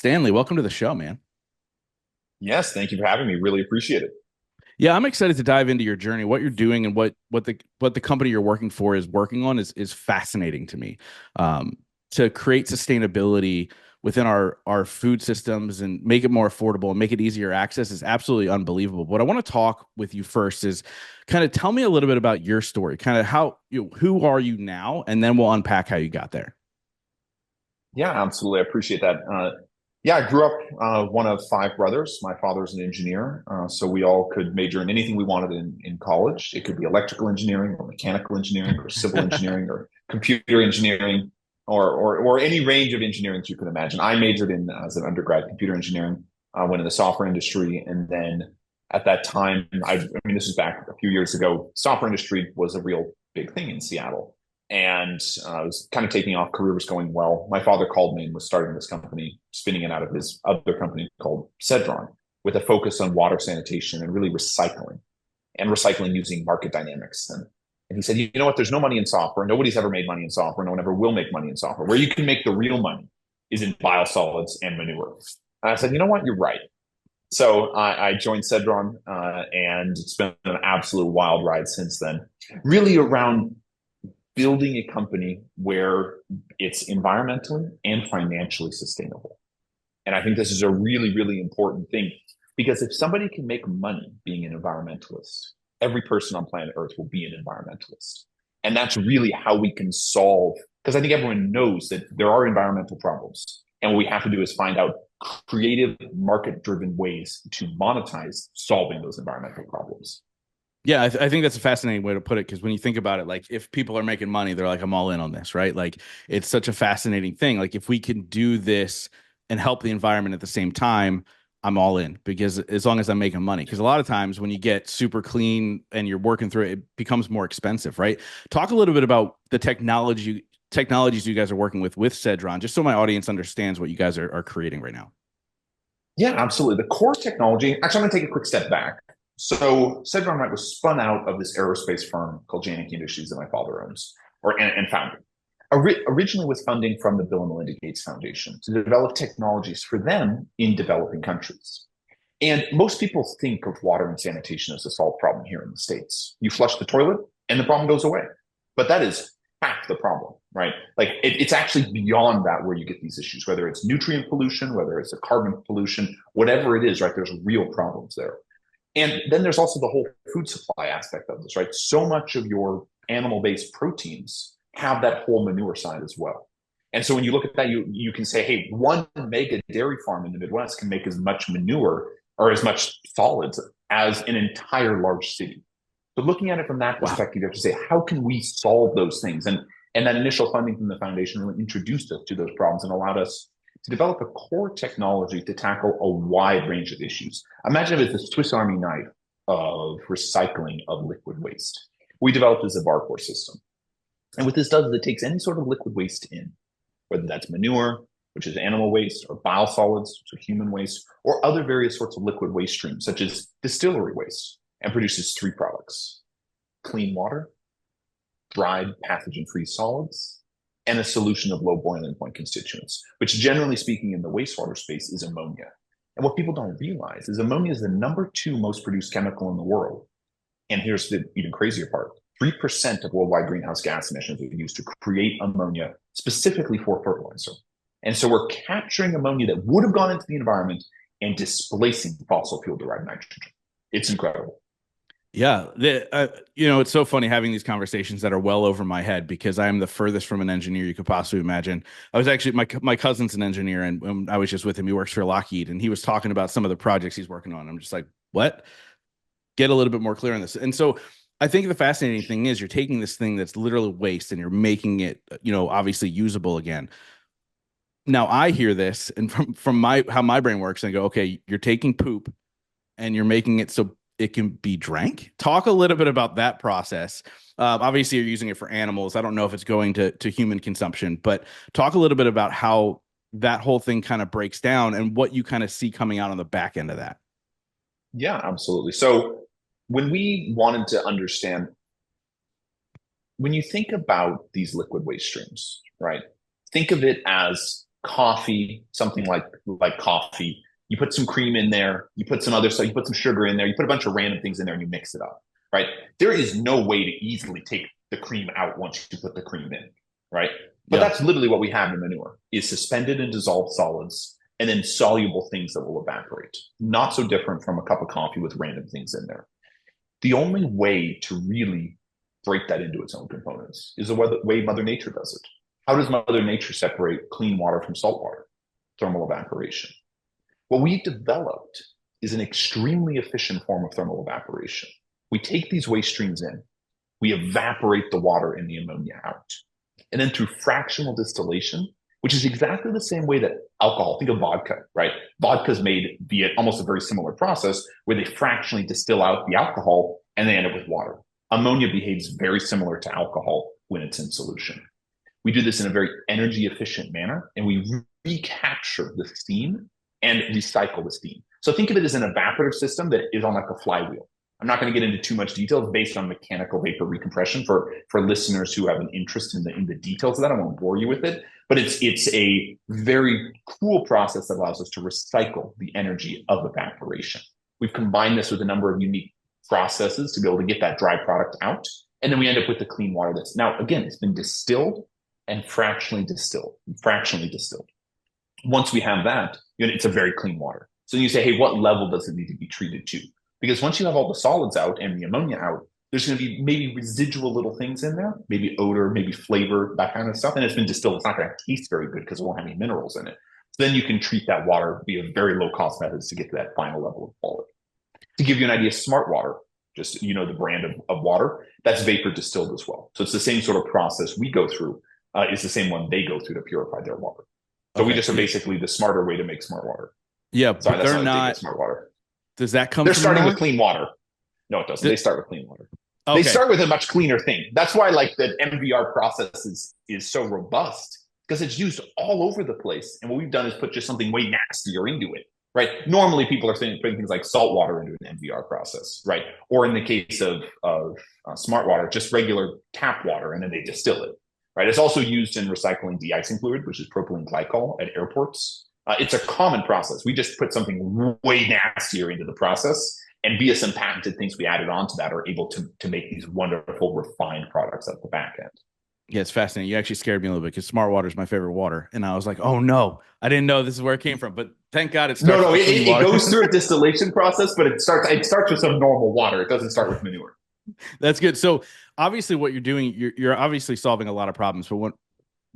Stanley, welcome to the show, man. Yes, thank you for having me. Really appreciate it. Yeah, I'm excited to dive into your journey, what you're doing, and what the company you're working for is working on is fascinating to me. Um, to create sustainability within our food systems and make it more affordable and make it easier access is absolutely unbelievable. What I want to talk with you first is kind of tell me a little bit about your story, kind of who are you now, and then we'll unpack how you got there. Yeah, absolutely. I appreciate that. Yeah, I grew up one of five brothers. My father's an engineer, so we all could major in anything we wanted in college. It could be electrical engineering or mechanical engineering or civil engineering or computer engineering or any range of engineering that you can imagine. I majored in as an undergrad computer engineering, went in the software industry, and then at that time, I mean, this is back a few years ago. Software industry was a real big thing in Seattle. And I was kind of taking off. Career was going well. My father called me and was starting this company, spinning it out of his other company called Cedron, with a focus on water sanitation and really recycling and recycling using market dynamics. And he said, you know what? There's no money in software. Nobody's ever made money in software. No one ever will make money in software. Where you can make the real money is in biosolids and manure. And I said, you know what? You're right. So I joined Cedron, and it's been an absolute wild ride since then. Really around building a company where it's environmentally and financially sustainable. And I think this is a really, really important thing because if somebody can make money being an environmentalist, every person on planet Earth will be an environmentalist. And that's really how we can solve, because I think everyone knows that there are environmental problems. And what we have to do is find out creative, market driven ways to monetize solving those environmental problems. Yeah, I think that's a fascinating way to put it because when you think about it, like if people are making money, they're like, I'm all in on this, right? Like it's such a fascinating thing. Like if we can do this and help the environment at the same time, I'm all in because as long as I'm making money. Because a lot of times when you get super clean and you're working through it, it becomes more expensive, right? Talk a little bit about the technologies you guys are working with Cedron, just so my audience understands what you guys are creating right now. Yeah, absolutely. The core technology, actually, I'm going to take a quick step back. So, Cedron right was spun out of this aerospace firm called Janicki Industries that my father owns and founded. Originally with funding from the Bill and Melinda Gates Foundation to develop technologies for them in developing countries. And most people think of water and sanitation as a solved problem here in the States. You flush the toilet and the problem goes away. But that is half the problem, right? Like it's actually beyond that where you get these issues, whether it's nutrient pollution, whether it's a carbon pollution, whatever it is, right? There's real problems there. And then there's also the whole food supply aspect of this, right? So much of your animal-based proteins have that whole manure side as well. And so when you look at that, you can say, hey, one mega dairy farm in the Midwest can make as much manure or as much solids as an entire large city. So looking at it from that Wow. perspective, you have to say, how can we solve those things? And that initial funding from the foundation really introduced us to those problems and allowed us to develop a core technology to tackle a wide range of issues. Imagine if it's a Swiss Army knife of recycling of liquid waste. We developed a Bar system. And what this does is it takes any sort of liquid waste in, whether that's manure, which is animal waste, or biosolids, which are human waste, or other various sorts of liquid waste streams, such as distillery waste, and produces three products: clean water, dried pathogen-free solids, and a solution of low boiling point constituents, which generally speaking in the wastewater space is ammonia. And what people don't realize is ammonia is the number two most produced chemical in the world. And here's the even crazier part. 3% of worldwide greenhouse gas emissions are used to create ammonia specifically for fertilizer. And so we're capturing ammonia that would have gone into the environment and displacing fossil fuel derived nitrogen. It's incredible. Yeah, it's so funny having these conversations that are well over my head because I am the furthest from an engineer you could possibly imagine. I was actually my cousin's an engineer, and when I was just with him, he works for Lockheed, and he was talking about some of the projects he's working on. I'm just like, what? Get a little bit more clear on this. And so, I think the fascinating thing is you're taking this thing that's literally waste and you're making it, obviously usable again. Now I hear this, and from my how my brain works, and I go, okay, you're taking poop and you're making it so it can be drank. Talk a little bit about that process. Obviously, you're using it for animals. I don't know if it's going to human consumption, but talk a little bit about how that whole thing kind of breaks down and what you kind of see coming out on the back end of that. Yeah, absolutely. So when we wanted to understand, when you think about these liquid waste streams, right? Think of it as coffee, something like coffee. You put some cream in there, you put some other stuff, you put some sugar in there, you put a bunch of random things in there and you mix it up, right? There is no way to easily take the cream out once you put the cream in, right? But Yeah. that's literally what we have in manure is suspended and dissolved solids and then soluble things that will evaporate. Not so different from a cup of coffee with random things in there. The only way to really break that into its own components is the way Mother Nature does it. How does Mother Nature separate clean water from salt water? Thermal evaporation. What we've developed is an extremely efficient form of thermal evaporation. We take these waste streams in, we evaporate the water and the ammonia out. And then through fractional distillation, which is exactly the same way that alcohol, think of vodka, right? Vodka is made via almost a very similar process where they fractionally distill out the alcohol and they end up with water. Ammonia behaves very similar to alcohol when it's in solution. We do this in a very energy efficient manner and we recapture the steam and recycle the steam. So think of it as an evaporative system that is on like a flywheel. I'm not going to get into too much detail based on mechanical vapor recompression for listeners who have an interest in the details of that. I won't bore you with it, but it's a very cool process that allows us to recycle the energy of evaporation. We've combined this with a number of unique processes to be able to get that dry product out. And then we end up with the clean water that's now, again, it's been distilled and fractionally distilled. Once we have that, it's a very clean water. So you say, hey, what level does it need to be treated to? Because once you have all the solids out and the ammonia out, there's going to be maybe residual little things in there, maybe odor, maybe flavor, that kind of stuff. And it's been distilled. It's not going to taste very good because it won't have any minerals in it. So then you can treat that water via very low cost methods to get to that final level of quality. To give you an idea, smart water, just the brand of water, that's vapor distilled as well. So it's the same sort of process we go through. It's the same one they go through to purify their water. So we just are basically the smarter way to make smart water. Yeah, Sorry, but that's they're not smart water. Does that come They're from starting manure? with clean water. No, it doesn't. They start with clean water. Okay. They start with a much cleaner thing. That's why like the MVR process is so robust because it's used all over the place. And what we've done is put just something way nastier into it, right? Normally people are putting things like salt water into an MVR process, right? Or in the case of smart water, just regular tap water, and then they distill it, right? It's also used in recycling de-icing fluid, which is propylene glycol at airports. It's a common process. We just put something way nastier into the process, and via some patented things we added onto that are able to make these wonderful refined products at the back end. Yeah, it's fascinating. You actually scared me a little bit because smart water is my favorite water. And I was like, oh no, I didn't know this is where it came from. But thank God it starts with clean water. It goes through a distillation process, but it starts with some normal water. It doesn't start with manure. That's good. So obviously what you're doing, you're obviously solving a lot of problems. But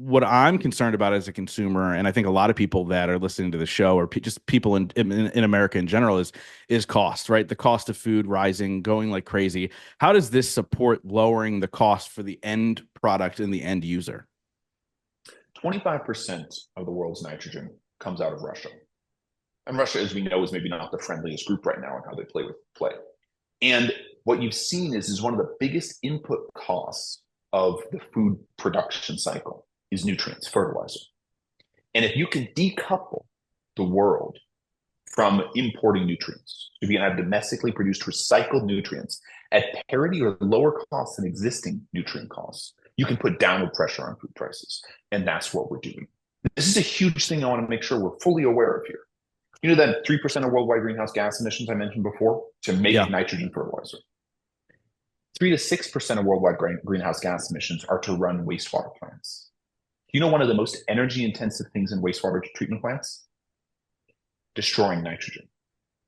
what I'm concerned about as a consumer, and I think a lot of people that are listening to the show, or just people in America in general, is cost, right? The cost of food rising, going like crazy. How does this support lowering the cost for the end product and the end user? 25% of the world's nitrogen comes out of Russia. And Russia, as we know, is maybe not the friendliest group right now in how they play. And what you've seen is one of the biggest input costs of the food production cycle is nutrients, fertilizer. And if you can decouple the world from importing nutrients, if you can have domestically produced recycled nutrients at parity or lower costs than existing nutrient costs, you can put downward pressure on food prices. And that's what we're doing. This is a huge thing I want to make sure we're fully aware of here. You know that 3% of worldwide greenhouse gas emissions I mentioned before to make nitrogen fertilizer? 3 to 6% of worldwide greenhouse gas emissions are to run wastewater plants. You know one of the most energy intensive things in wastewater treatment plants? Destroying nitrogen.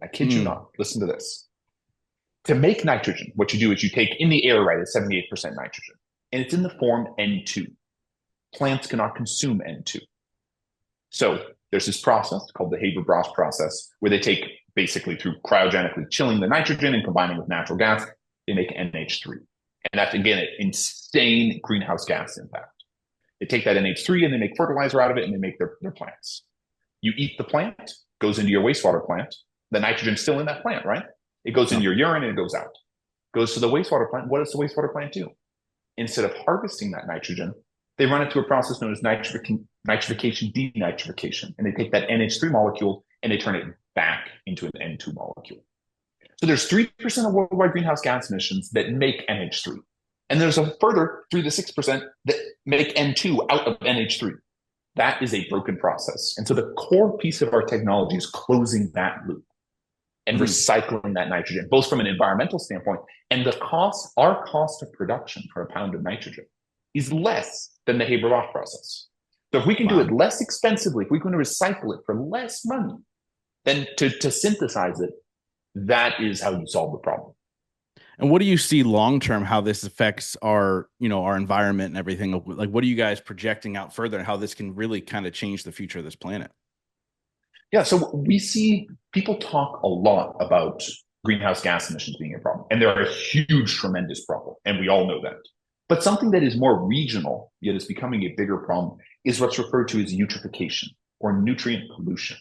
I kid you not. Listen to this. To make nitrogen, what you do is you take in the air, right, it's 78% nitrogen, and it's in the form N2. Plants cannot consume N2. So there's this process called the Haber-Bosch process where they take basically through cryogenically chilling the nitrogen and combining with natural gas, they make NH3. And that's, again, an insane greenhouse gas impact. They take that NH3 and they make fertilizer out of it and they make their plants. You eat the plant, goes into your wastewater plant. The nitrogen's still in that plant, right? It goes into your urine and it goes out. Goes to the wastewater plant. What does the wastewater plant do? Instead of harvesting that nitrogen, they run it through a process known as nitrification, denitrification. And they take that NH3 molecule and they turn it back into an N2 molecule. So there's 3% of worldwide greenhouse gas emissions that make NH3. And there's a further 3 to 6% that make N2 out of NH3. that is a broken process. And so the core piece of our technology is closing that loop and Mhm. recycling that nitrogen, both from an environmental standpoint and our cost of production for a pound of nitrogen is less than the Haber-Bosch process. So if we can do Wow. it less expensively, if we can recycle it for less money, then to synthesize it, that is how you solve the problem. And what do you see long term how this affects our, our environment and everything? Like what are you guys projecting out further and how this can really kind of change the future of this planet? Yeah, so we see people talk a lot about greenhouse gas emissions being a problem, and they're a huge, tremendous problem, and we all know that. But something that is more regional, yet is becoming a bigger problem, is what's referred to as eutrophication or nutrient pollution.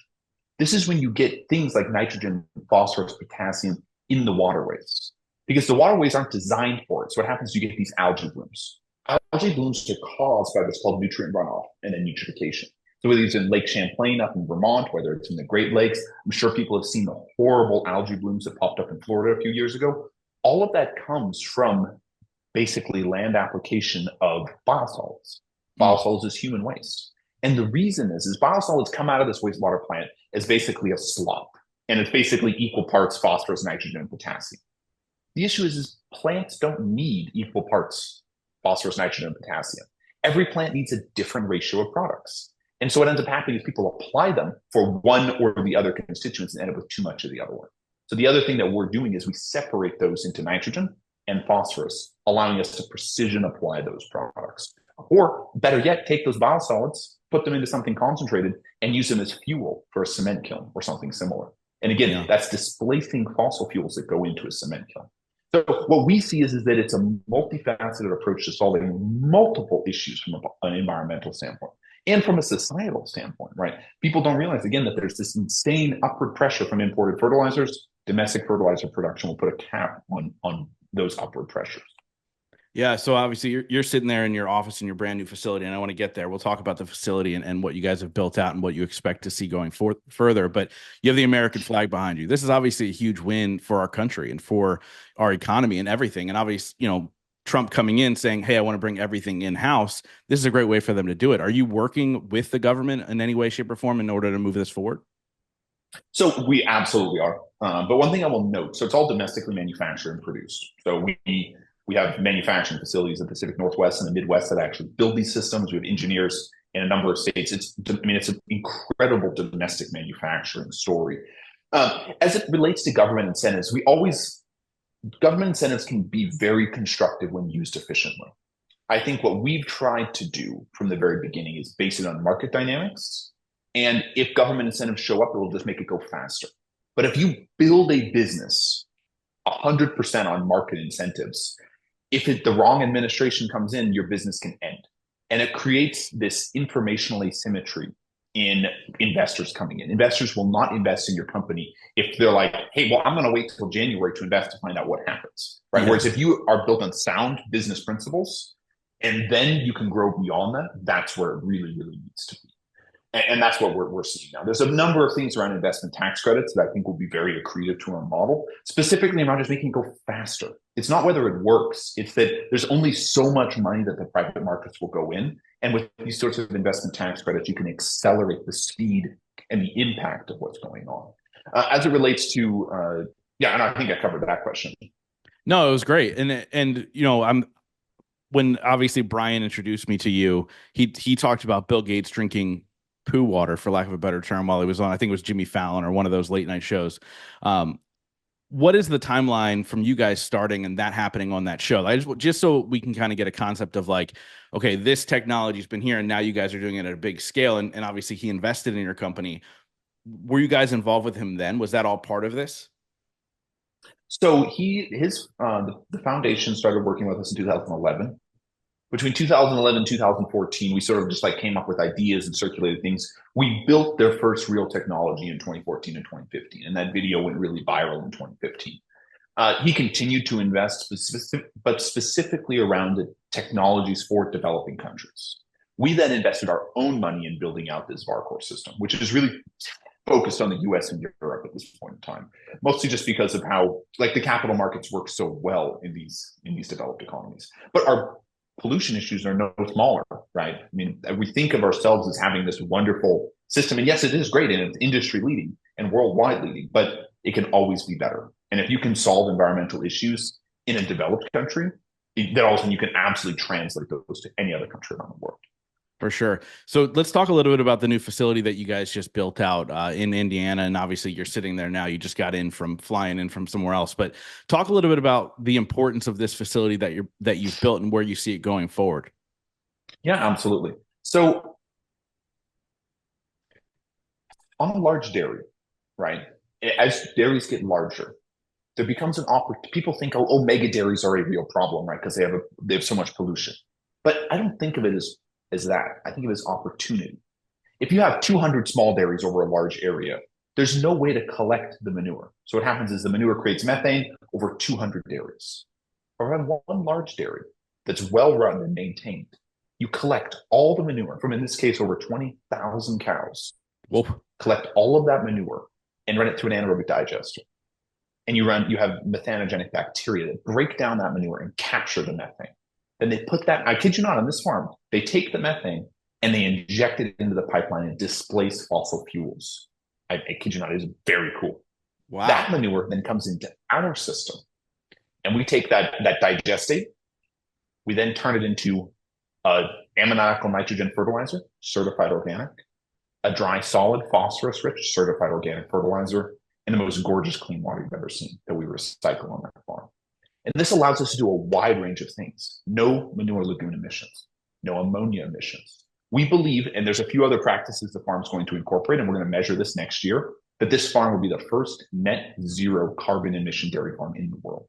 This is when you get things like nitrogen, phosphorus, potassium in the waterways, because the waterways aren't designed for it. So what happens is you get these algae blooms. Algae blooms are caused by what's called nutrient runoff and then eutrophication. So whether it's in Lake Champlain up in Vermont, whether it's in the Great Lakes, I'm sure people have seen the horrible algae blooms that popped up in Florida a few years ago. All of that comes from basically land application of biosolids. Mm. Biosolids is human waste. And the reason is biosolids come out of this wastewater plant as basically a slop. And it's basically equal parts phosphorus, nitrogen, and potassium. The issue is plants don't need equal parts phosphorus, nitrogen, and potassium. Every plant needs a different ratio of products. And so what ends up happening is people apply them for one or the other constituents and end up with too much of the other one. So the other thing that we're doing is we separate those into nitrogen and phosphorus, allowing us to precision apply those products. Or better yet, take those biosolids, put them into something concentrated, and use them as fuel for a cement kiln or something similar. And again, Yeah. that's displacing fossil fuels that go into a cement kiln. So what we see is that it's a multifaceted approach to solving multiple issues from an environmental standpoint and from a societal standpoint, right? People don't realize, again, that there's this insane upward pressure from imported fertilizers. Domestic fertilizer production will put a cap on those upward pressures. Yeah, so obviously you're sitting there in your office in your brand new facility, and I want to get there. We'll talk about the facility and what you guys have built out and what you expect to see going further. But you have the American flag behind you. This is obviously a huge win for our country and for our economy and everything. And obviously, Trump coming in saying, "Hey, I want to bring everything in house." This is a great way for them to do it. Are you working with the government in any way, shape, or form in order to move this forward? So we absolutely are. But one thing I will note, so it's all domestically manufactured and produced. So we have manufacturing facilities in the Pacific Northwest and the Midwest that actually build these systems. We have engineers in a number of states. It's an incredible domestic manufacturing story. As it relates to government incentives, government incentives can be very constructive when used efficiently. I think what we've tried to do from the very beginning is base it on market dynamics. And if government incentives show up, it will just make it go faster. But if you build a business 100% on market incentives, if the wrong administration comes in, your business can end. And it creates this informational asymmetry in investors coming in. Investors will not invest in your company if they're like, hey, well, I'm going to wait till January to invest to find out what happens. Right. Yeah. Whereas if you are built on sound business principles and then you can grow beyond that, that's where it really, really needs to be. And that's what we're seeing now. There's a number of things around investment tax credits that I think will be very accretive to our model, specifically around just making it go faster. It's not whether it works, it's that there's only so much money that the private markets will go in. And with these sorts of investment tax credits, you can accelerate the speed and the impact of what's going on. As it relates to, yeah, and I think I covered that question. No, it was great. And I'm when obviously Brian introduced me to you, he talked about Bill Gates drinking poo water, for lack of a better term, while he was on, I think it was Jimmy Fallon or one of those late night shows. What is the timeline from you guys starting and that happening on that show? Just so we can kind of get a concept of like, okay, this technology's been here and now you guys are doing it at a big scale. And obviously he invested in your company. Were you guys involved with him then? Was that all part of this? So the foundation started working with us in 2011. Between 2011 and 2014, we sort of just like came up with ideas and circulated things. We built their first real technology in 2014 and 2015, and that video went really viral in 2015. He continued to invest, but specifically around the technologies for developing countries. We then invested our own money in building out this VAR system, which is really focused on the US and Europe at this point in time, mostly just because of how like the capital markets work so well in these developed economies. But pollution issues are no smaller, right? I mean, we think of ourselves as having this wonderful system, and yes, it is great, and it's industry leading and worldwide leading, but it can always be better. And if you can solve environmental issues in a developed country, then all of a sudden you can absolutely translate those to any other country around the world. For sure. So let's talk a little bit about the new facility that you guys just built out in Indiana. And obviously you're sitting there now. You just got in from flying in from somewhere else. But talk a little bit about the importance of this facility that you've built and where you see it going forward. Yeah, absolutely. So on a large dairy, right? As dairies get larger, there becomes an opportunity. People think, oh, mega dairies are a real problem, right? Because they have so much pollution. But I don't think of it as that. I think of it as opportunity. If you have 200 small dairies over a large area, there's no way to collect the manure. So what happens is the manure creates methane over 200 dairies. Or on one large dairy that's well run and maintained, you collect all the manure from, in this case, over 20,000 cows. Whoa. Collect all of that manure and run it through an anaerobic digester. And you have methanogenic bacteria that break down that manure and capture the methane. Then they put that, I kid you not, on this farm, they take the methane and they inject it into the pipeline and displace fossil fuels. I kid you not, it is very cool. Wow. That manure then comes into our system. And we take that digestate, we then turn it into ammoniacal nitrogen fertilizer, certified organic, a dry solid phosphorus rich certified organic fertilizer, and the most gorgeous clean water you've ever seen that we recycle on that farm. And this allows us to do a wide range of things. No manure lagoon emissions, no ammonia emissions. We believe, and there's a few other practices the farm's going to incorporate, and we're going to measure this next year, that this farm will be the first net zero carbon emission dairy farm in the world.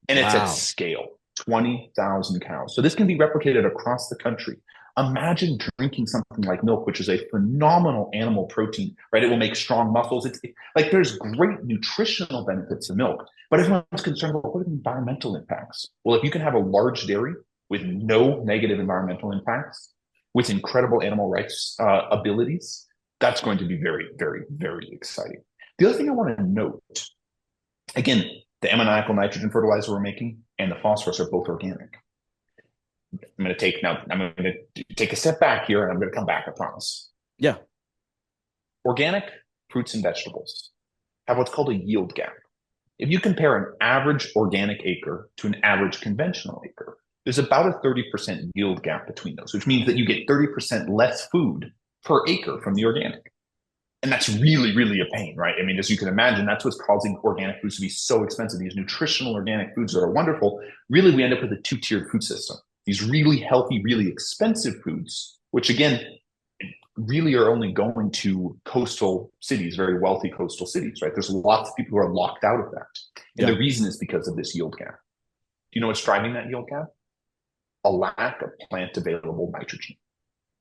And it's at scale, 20,000 cows. So this can be replicated across the country. Imagine drinking something like milk, which is a phenomenal animal protein, right? It will make strong muscles. It's like there's great nutritional benefits to milk, but everyone's concerned about what are the environmental impacts. Well, if you can have a large dairy with no negative environmental impacts, with incredible animal rights abilities, that's going to be very, very, very exciting. The other thing I want to note, again, the ammoniacal nitrogen fertilizer we're making and the phosphorus are both organic. I'm going to take a step back here and I'm going to come back, I promise. Yeah. Organic fruits and vegetables have what's called a yield gap. If you compare an average organic acre to an average conventional acre, there's about a 30% yield gap between those, which means that you get 30% less food per acre from the organic. And that's really, really a pain, right? I mean, as you can imagine, that's what's causing organic foods to be so expensive. These nutritional organic foods that are wonderful, really we end up with a two-tiered food system. These really healthy, really expensive foods, which again, really are only going to coastal cities, very wealthy coastal cities, right? There's lots of people who are locked out of that. And the reason is because of this yield gap. Do you know what's driving that yield gap? A lack of plant available nitrogen.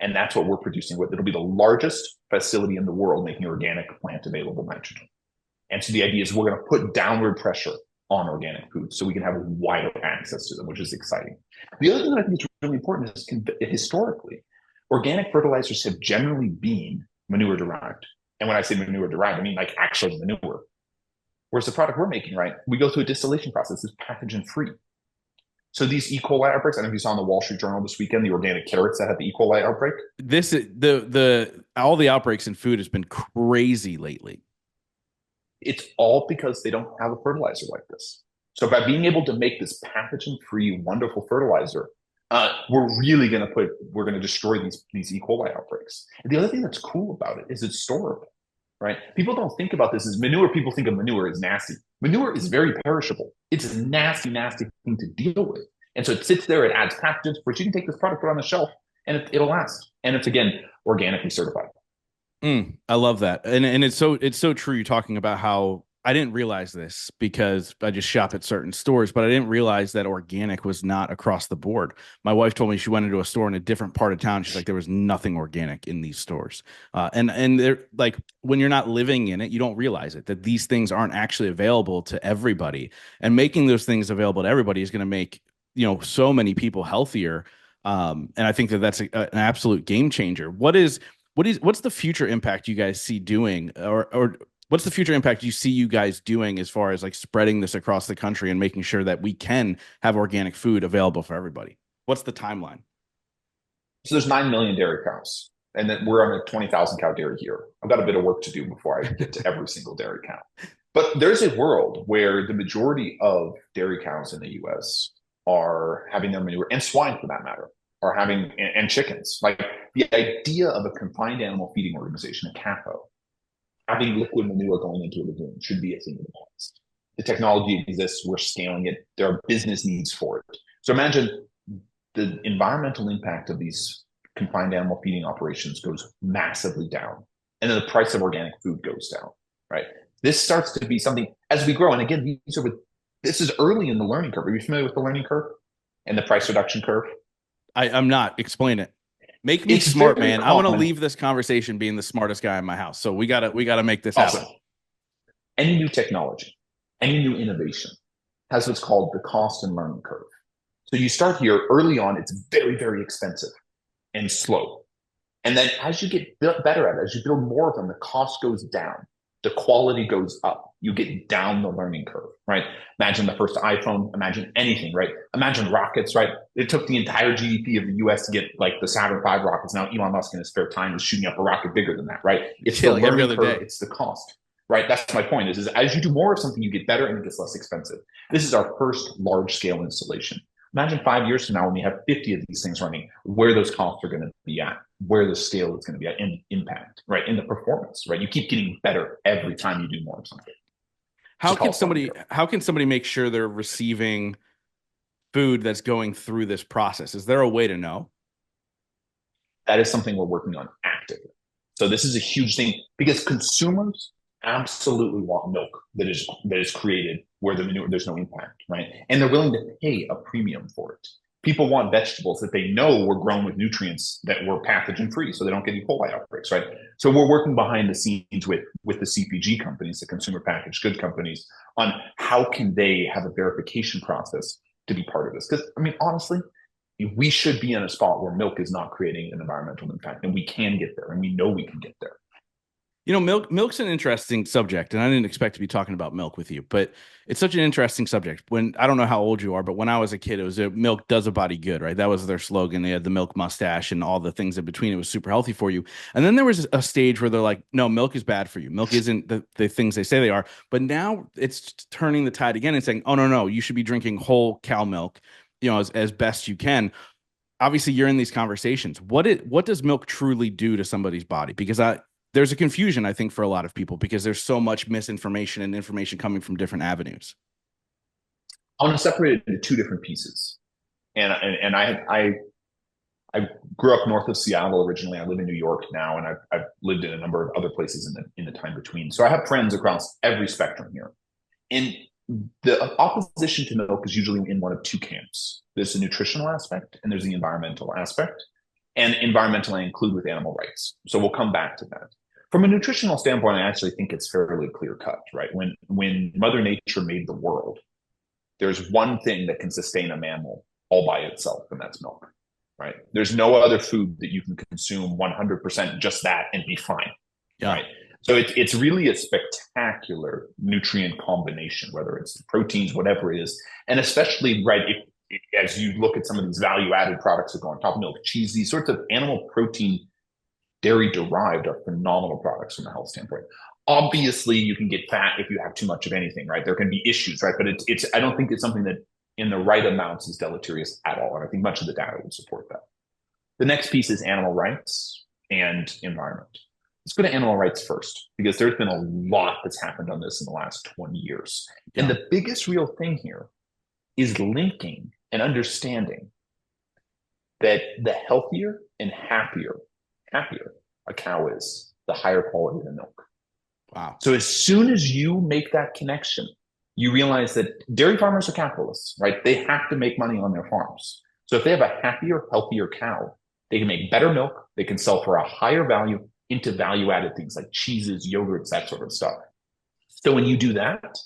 And that's what we're producing with. It'll be the largest facility in the world making organic plant available nitrogen. And so the idea is we're going to put downward pressure on organic foods so we can have wider access to them, which is exciting. The other thing that I think is really important is historically, organic fertilizers have generally been manure derived. And when I say manure derived, I mean like actual manure. Whereas the product we're making, right, we go through a distillation process, it's pathogen free. So these E.coli outbreaks, I don't know if you saw in the Wall Street Journal this weekend, the organic carrots that had the E.coli outbreak. This is all the outbreaks in food has been crazy lately. It's all because they don't have a fertilizer like this. So by being able to make this pathogen-free, wonderful fertilizer, we're going to destroy these E. coli outbreaks. And the other thing that's cool about it is it's storable, right? People don't think about this as manure. People think of manure as nasty. Manure is very perishable. It's a nasty, nasty thing to deal with. And so it sits there, it adds pathogens, which you can take this product, put on the shelf, and it'll last. And it's, again, organically certified. I love that. And it's so true. You're talking about how I didn't realize this because I just shop at certain stores, but I didn't realize that organic was not across the board. My wife told me she went into a store in a different part of town. She's like, there was nothing organic in these stores. And they're like, when you're not living in it, you don't realize it, that these things aren't actually available to everybody. And making those things available to everybody is going to make, so many people healthier. And I think that that's an absolute game changer. What's the future impact you guys see doing, or what's the future impact you see you guys doing as far as like spreading this across the country and making sure that we can have organic food available for everybody? What's the timeline? So there's 9 million dairy cows, and then we're on a 20,000 cow dairy year. I've got a bit of work to do before I get to every single dairy cow. But there's a world where the majority of dairy cows in the US are having their manure, and swine for that matter, are having, and chickens. Like the idea of a confined animal feeding organization, a CAFO, having liquid manure going into a lagoon should be a thing of the past. The technology exists, we're scaling it, there are business needs for it. So imagine the environmental impact of these confined animal feeding operations goes massively down. And then the price of organic food goes down, right? This starts to be something as we grow. And again, this is early in the learning curve. Are you familiar with the learning curve and the price reduction curve? I'm not. Explain it. Make me It's smart, very man. I want to common. leave this conversation being the smartest guy in my house. So we gotta make this Awesome. happen. Any new technology, any new innovation has what's called the cost and learning curve. So you start here early on, it's very, very expensive and slow. And then as you get better at it, as you build more of them, the cost goes down, the quality goes up. You get down the learning curve, right? Imagine the first iPhone, imagine anything, right? Imagine rockets, right? It took the entire GDP of the US to get like the Saturn V rockets. Now Elon Musk in his spare time is shooting up a rocket bigger than that, right? It's the Like every learning other curve, day. it's the cost, right? That's my point is as you do more of something, you get better and it gets less expensive. This is our first large scale installation. Imagine 5 years from now when we have 50 of these things running, where those costs are going to be at, where the scale is going to be at, and impact, right? In the performance, right? You keep getting better every time you do more of something. How can somebody make sure they're receiving food that's going through this process? Is there a way to know? That is something we're working on actively. So this is a huge thing because consumers absolutely want milk that is created where the manure there's no impact, right? And they're willing to pay a premium for it. People want vegetables that they know were grown with nutrients that were pathogen free, so they don't get E.coli outbreaks, right? So we're working behind the scenes with the CPG companies, the consumer packaged good companies, on how can they have a verification process to be part of this. Because I mean, honestly, we should be in a spot where milk is not creating an environmental impact, and we can get there, and we know we can get there. You know, milk's an interesting subject, and I didn't expect to be talking about milk with you, but it's such an interesting subject. When I don't know how old you are, but when I was a kid, it was milk does a body good, right? That was their slogan. They had the milk mustache and all the things in between. It was super healthy for you. And then there was a stage where they're like, no, milk is bad for you. Milk isn't the things they say they are. But now it's turning the tide again and saying, oh, no, no, you should be drinking whole cow milk, you know, as best you can. Obviously, you're in these conversations. What does milk truly do to somebody's body? Because there's a confusion, I think, for a lot of people because there's so much misinformation and information coming from different avenues. I want to separate it into two different pieces. And I grew up north of Seattle originally. I live in New York now, and I've lived in a number of other places in the time between. So I have friends across every spectrum here. And the opposition to milk is usually in one of two camps. There's the nutritional aspect and there's the environmental aspect. And environmental I include with animal rights. So we'll come back to that. From a nutritional standpoint, I actually think it's fairly clear cut, right? When Mother Nature made the world, there's one thing that can sustain a mammal all by itself, and that's milk, right? There's no other food that you can consume 100% just that and be fine, Yeah. right? So it's really a spectacular nutrient combination, whether it's the proteins, whatever it is, and especially right as you look at some of these value-added products that go on top of milk, cheese, these sorts of animal protein, dairy derived are phenomenal products from a health standpoint. Obviously, you can get fat if you have too much of anything, right? There can be issues, right? But it's I don't think it's something that in the right amounts is deleterious at all. And I think much of the data would support that. The next piece is animal rights and environment. Let's go to animal rights first, because there's been a lot that's happened on this in the last 20 years. Yeah. And the biggest real thing here is linking and understanding that the healthier and happier a cow is, the higher quality the milk. Wow. So as soon as you make that connection, you realize that dairy farmers are capitalists, right? They have to make money on their farms. So if they have a happier, healthier cow, they can make better milk. They can sell for a higher value into value-added things like cheeses, yogurts, that sort of stuff. So when you do that,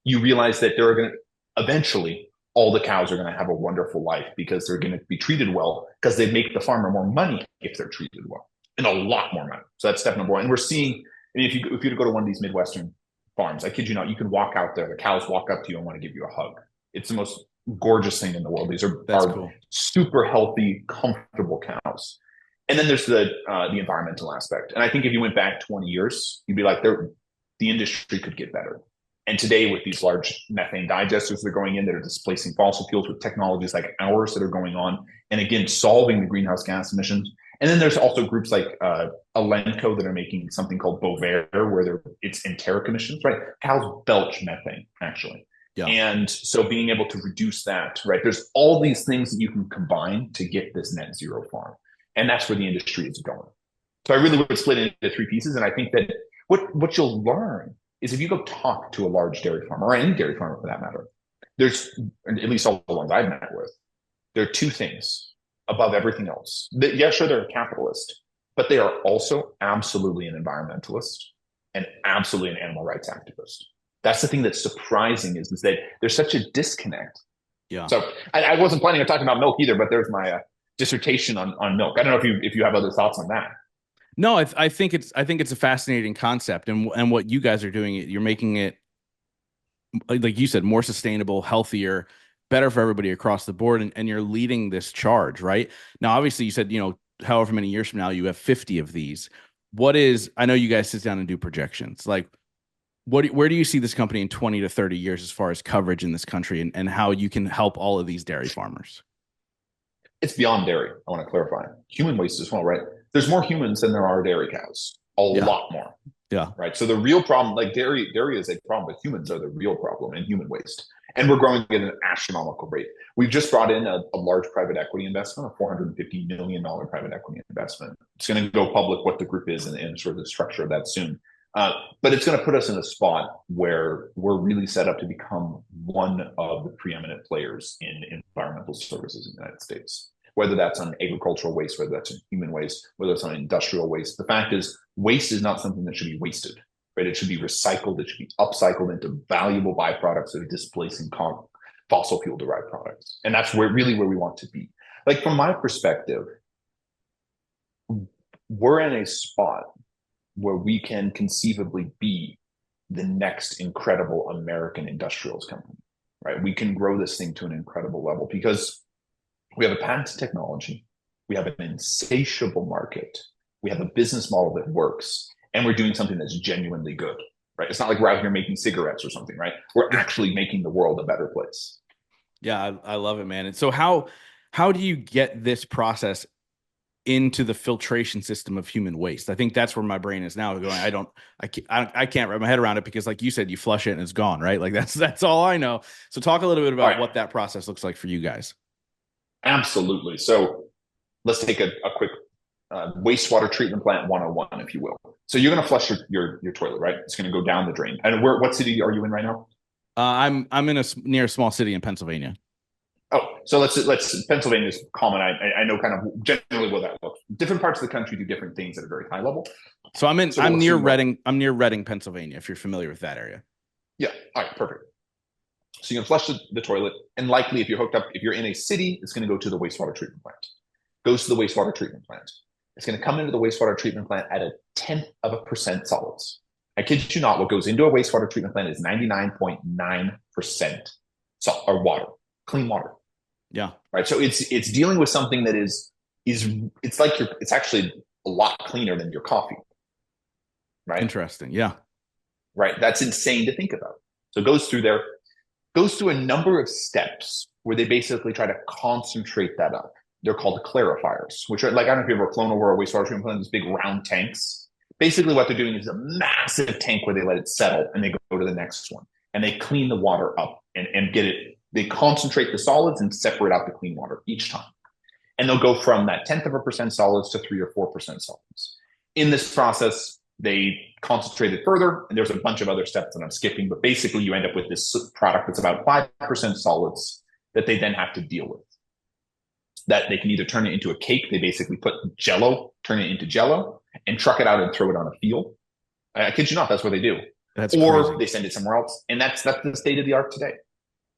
you realize that there are going to eventually all the cows are going to have a wonderful life because they're going to be treated well because they make the farmer more money if they're treated well, and a lot more money. So that's step number one. And we're seeing, I mean, if you go to one of these Midwestern farms, I kid you not, you can walk out there, the cows walk up to you and want to give you a hug. It's the most gorgeous thing in the world. These That's are cool. super healthy, comfortable cows. And then there's the environmental aspect. And I think if you went back 20 years, you'd be like, the industry could get better. And today, with these large methane digesters that are going in that are displacing fossil fuels with technologies like ours that are going on, and again, solving the greenhouse gas emissions. And then there's also groups like Elenco that are making something called Bovaer, where it's enteric emissions, right? Cows belch methane, actually. Yeah. And so being able to reduce that, right? There's all these things that you can combine to get this net zero farm. And that's where the industry is going. So I really would split it into three pieces. And I think that what you'll learn is if you go talk to a large dairy farmer, or any dairy farmer for that matter, there's, at least all the ones I've met with, there are two things above everything else. Yeah, sure, they're a capitalist, but they are also absolutely an environmentalist and absolutely an animal rights activist. That's the thing that's surprising is that there's such a disconnect. Yeah. So I wasn't planning on talking about milk either, but there's my dissertation on milk. I don't know if you have other thoughts on that. No, I think it's a fascinating concept, and what you guys are doing, you're making it, like you said, more sustainable, healthier, better for everybody across the board, and you're leading this charge, right? Now, obviously, you said, however many years from now, you have 50 of these. I know you guys sit down and do projections. Like, where do you see this company in 20 to 30 years as far as coverage in this country, and how you can help all of these dairy farmers? It's beyond dairy. I want to clarify. Human waste as well, right? There's more humans than there are dairy cows. A Yeah. lot more. Yeah. Right. So the real problem, like dairy is a problem, but humans are the real problem in human waste. And we're growing at an astronomical rate. We've just brought in a large private equity investment, a $450 million private equity investment. It's going to go public what the group is and sort of the structure of that soon. But it's going to put us in a spot where we're really set up to become one of the preeminent players in environmental services in the United States, whether that's on agricultural waste, whether that's on human waste, whether it's on industrial waste. The fact is, waste is not something that should be wasted, right? It should be recycled. It should be upcycled into valuable byproducts that are displacing fossil fuel derived products. And that's where we want to be. Like from my perspective, we're in a spot where we can conceivably be the next incredible American industrials company, right? We can grow this thing to an incredible level because we have a patented technology, we have an insatiable market, we have a business model that works, and we're doing something that's genuinely good, right? It's not like we're out here making cigarettes or something, right? We're actually making the world a better place. Yeah, I love it, man. And so how do you get this process into the filtration system of human waste? I think that's where my brain is now going. I can't wrap my head around it because, like you said, you flush it and it's gone, right? Like that's all I know. So talk a little bit All about right, what that process looks like for you guys. absolutely. So let's take a quick wastewater treatment plant 101, if you will. So you're going to flush your toilet, right? It's going to go down the drain. And what city are you in right now? I'm in near a small city in Pennsylvania. Oh, so let's Pennsylvania is common. I know kind of generally what that looks. Different parts of the country do different things at a very high level. So So I'm we'll near assume, Reading. I'm near Reading, Pennsylvania, if you're familiar with that area. yeah, all right, perfect. So you can flush the toilet, and likely if you're in a city, it's going to go to the wastewater treatment plant. Goes to the wastewater treatment plant. It's going to come into the wastewater treatment plant at 0.1% solids. I kid you not, what goes into a wastewater treatment plant is 99.9% salt or water, clean water. Yeah. Right. So it's dealing with something that it's actually a lot cleaner than your coffee. Right. Interesting. Yeah. Right. That's insane to think about. So it goes through a number of steps where they basically try to concentrate that up. They're called clarifiers, which are like, I don't know if you've ever flown over a wastewater treatment plant, these big round tanks. Basically what they're doing is a massive tank where they let it settle and they go to the next one and they clean the water up and get it. They concentrate the solids and separate out the clean water each time. And they'll go from that 0.1% solids to 3 or 4% solids. In this process, they concentrate it further, and there's a bunch of other steps that I'm skipping, but basically you end up with this product that's about 5% solids that they then have to deal with. That they can either turn it into a cake, they basically put Jello, turn it into Jello, and truck it out and throw it on a field. I kid you not, that's what they do. That's or crazy. They send it somewhere else, and that's the state of the art today.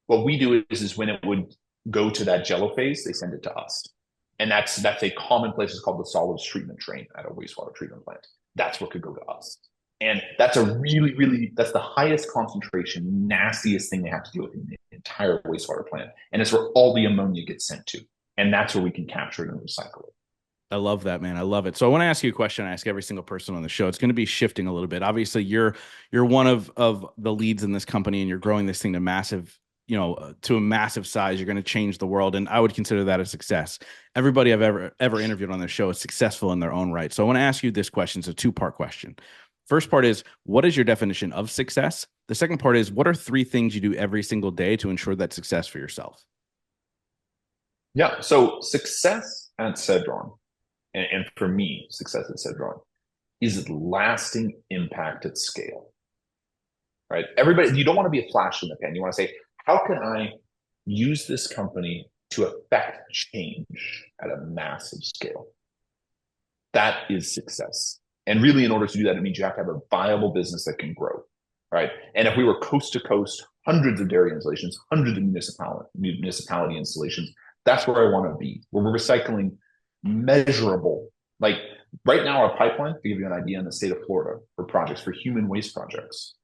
What we do is when it would go to that Jello phase, they send it to us. And that's a common place. It's called the solids treatment train at a wastewater treatment plant. That's what could go to us. And that's a really, really, that's the highest concentration, nastiest thing they have to deal with in the entire wastewater plant. And it's where all the ammonia gets sent to. And that's where we can capture it and recycle it. I love that, man. I love it. So I want to ask you a question. I ask every single person on the show. It's going to be shifting a little bit. Obviously, you're one of the leads in this company, and you're growing this thing to massive, to a massive size. You're going to change the world, and I would consider that a success. Everybody I've ever interviewed on this show is successful in their own right. So I want to ask you this question. It's a two-part question. First part is, what is your definition of success? The second part is, what are three things you do every single day to ensure that success for yourself? Yeah. So success at Cedron, and for me, success at Cedron is lasting impact at scale, right? Everybody, you don't want to be a flash in the pan. You want to say, how can I use this company to affect change at a massive scale? That is success. And really, in order to do that, it means you have to have a viable business that can grow, right? And if we were coast to coast, hundreds of dairy installations, hundreds of municipality installations, that's where I want to be, where we're recycling measurable. Like right now, our pipeline, to give you an idea, in the state of Florida for projects, for human waste projects,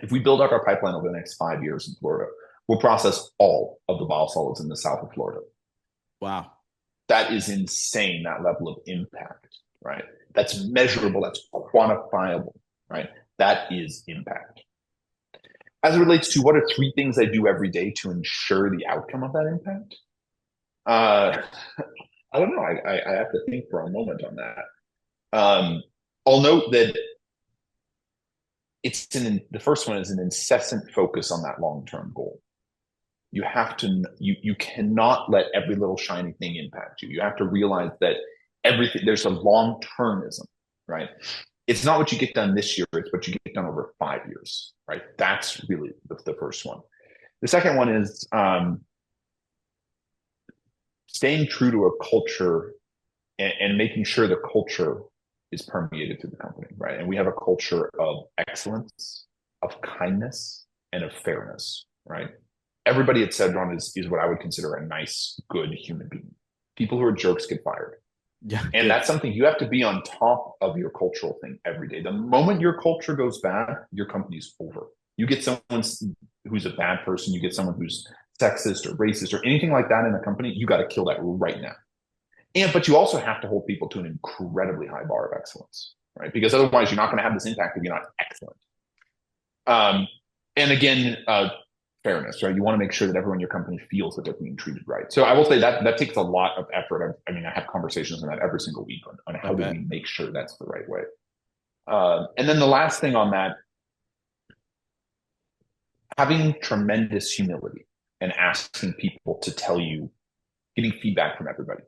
if we build out our pipeline over the next 5 years in Florida, we'll process all of the biosolids in the south of Florida. Wow. That is insane, that level of impact, right? That's measurable, that's quantifiable, right? That is impact. As it relates to what are three things I do every day to ensure the outcome of that impact? I don't know. I have to think for a moment on that. I'll note that the first one is an incessant focus on that long-term goal. You have to, you cannot let every little shiny thing impact you. You have to realize that there's a long-termism, right? It's not what you get done this year, it's what you get done over 5 years, right? That's really the first one. The second one is staying true to a culture and making sure the culture is permeated through the company, right? And we have a culture of excellence, of kindness, and of fairness, right? Everybody at Cedron is what I would consider a nice, good human being. People who are jerks get fired. Yeah. And that's something you have to be on top of your cultural thing every day. The moment your culture goes bad, your company's over. You get someone who's a bad person, you get someone who's sexist or racist or anything like that in a company, you got to kill that right now. But you also have to hold people to an incredibly high bar of excellence, right? Because otherwise you're not going to have this impact if you're not excellent. And again, fairness, right? You want to make sure that everyone in your company feels that they're being treated right. So I will say that takes a lot of effort. I mean, I have conversations on that every single week on how do we make sure that's the right way. And then the last thing on that, having tremendous humility and asking people to tell you, getting feedback from everybody.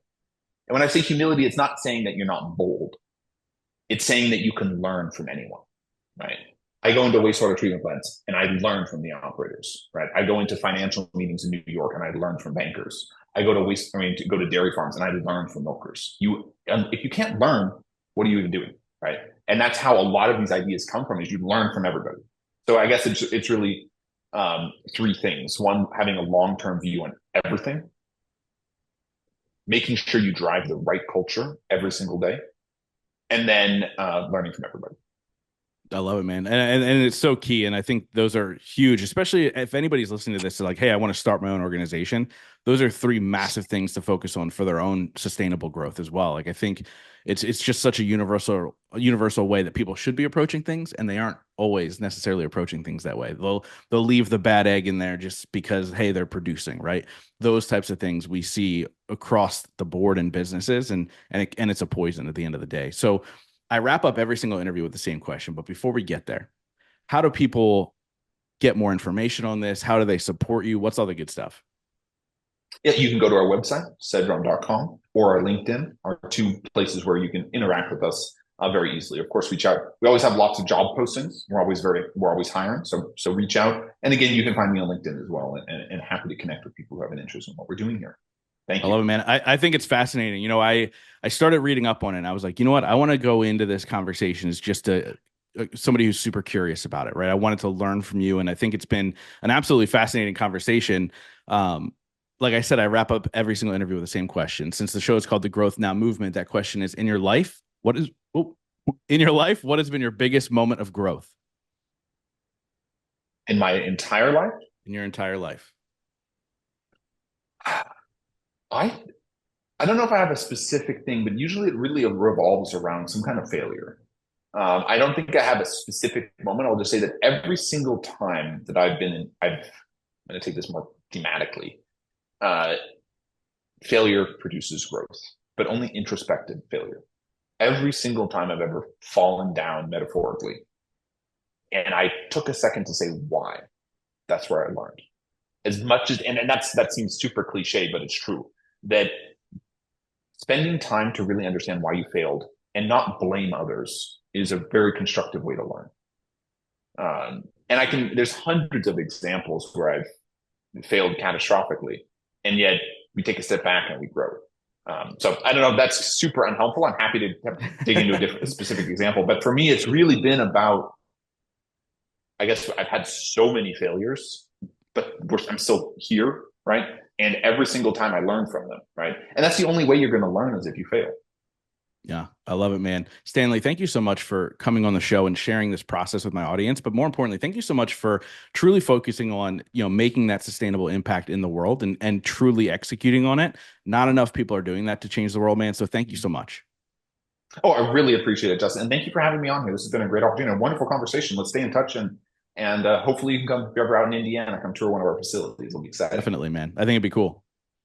And when I say humility, it's not saying that you're not bold. It's saying that you can learn from anyone, right? I go into wastewater treatment plants and I learn from the operators, right? I go into financial meetings in New York and I learn from bankers. I go to go to dairy farms and I learn from milkers. If you can't learn, what are you even doing, right? And that's how a lot of these ideas come from, is you learn from everybody. So I guess it's really three things. One, having a long-term view on everything, making sure you drive the right culture every single day, and then learning from everybody. I love it, man. And it's so key. And I think those are huge, especially if anybody's listening to this, like, hey, I want to start my own organization. Those are three massive things to focus on for their own sustainable growth as well. Like, I think it's just such a universal way that people should be approaching things, and they aren't always necessarily approaching things that way. They'll leave the bad egg in there just because, hey, they're producing, right? Those types of things we see across the board in businesses, and it's a poison at the end of the day. So I wrap up every single interview with the same question, but before we get there, how do people get more information on this? How do they support you? What's all the good stuff? Yeah, you can go to our website, cedron.com, or our LinkedIn, are two places where you can interact with us very easily. Of course, reach out. We always have lots of job postings. We're always hiring. So reach out. And again, you can find me on LinkedIn as well, and happy to connect with people who have an interest in what we're doing here. Thank you. I love it, man. I think it's fascinating. I started reading up on it and I was like, you know what? I want to go into this conversation as just somebody who's super curious about it, right? I wanted to learn from you. And I think it's been an absolutely fascinating conversation. Like I said, I wrap up every single interview with the same question. Since the show is called The Growth Now Movement, that question is, in your life, what has been your biggest moment of growth? In my entire life? In your entire life. I I don't know if I have a specific thing, but usually it really revolves around some kind of failure. I don't think I have a specific moment. I'll just say that every single time that I've been in, I'm going to take this more thematically. Uh, Failure produces growth, but only introspective failure. Every single time I've ever fallen down metaphorically, and I took a second to say why. That's where I learned. As much as, and that seems super cliche, but it's true that spending time to really understand why you failed and not blame others is a very constructive way to learn. And there's hundreds of examples where I've failed catastrophically, and yet we take a step back and we grow. So I don't know if that's super unhelpful. I'm happy to dig into a specific example, but for me, it's really been about, I guess I've had so many failures, but I'm still here, right? And every single time I learn from them, right? And that's the only way you're going to learn is if you fail. Yeah, I love it, man. Stanley, thank you so much for coming on the show and sharing this process with my audience. But more importantly, thank you so much for truly focusing on, making that sustainable impact in the world and truly executing on it. Not enough people are doing that to change the world, man. So thank you so much. Oh, I really appreciate it, Justin. And thank you for having me on here. This has been a great opportunity, a wonderful conversation. Let's stay in touch and hopefully you can come if you're ever out in Indiana, come tour one of our facilities. It'll be exciting. Definitely, man. I think it'd be cool.